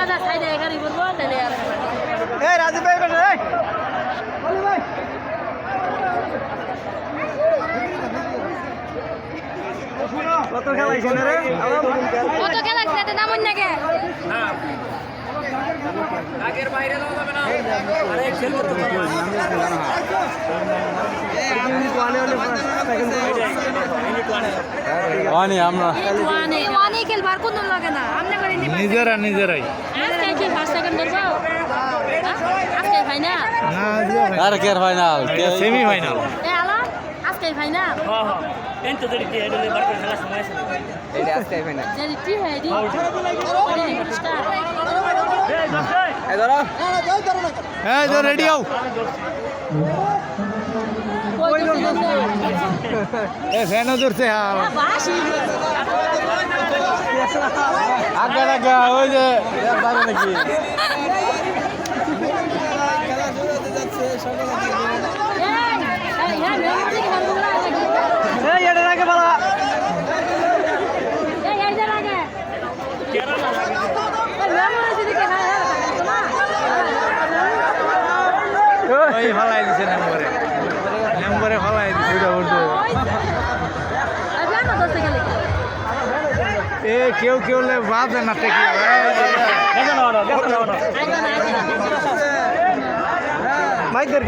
বাজার সাইডে গাড়ি করবো তাহলে আর এই রাজীব ভাই বেটা এই বলি ভাই কত খেলাইছে না রে কত খেলাইছে এটা নামুন না কে হ্যাঁ আগের বাইরে যাওয়া যাবে না আরে খেল করতে পারবে ওয়ানি আমরা ওয়ানে খেলবার কোন লাগে না আমনে করে নি নিজেরাই আজকে কি ফার্স্ট সেকেন্ড ধরবো আজকে ফাইনাল আর কে ফাইনাল সেমি ফাইনাল এ আলা আজকে ফাইনাল হ্যাঁ হ্যাঁ এন্ড তো দেখি এটা বার করে খেলা সময় আছে এই আজকে ফাইনাল যদি টি হয় দি স্টার্ট এই ধরো এই তো রেডি হও কই দিছে এ ফ্যানও ধরছে হ্যাঁ বাসি আগে আগে ওই যে পারে নাকি এই এটা রাখে বালা ওই ফালাই দিছে নম্বরে ফালাই দিছে ওটা উঠে এ কেউ লে বাজে না টেকি মাইক ধর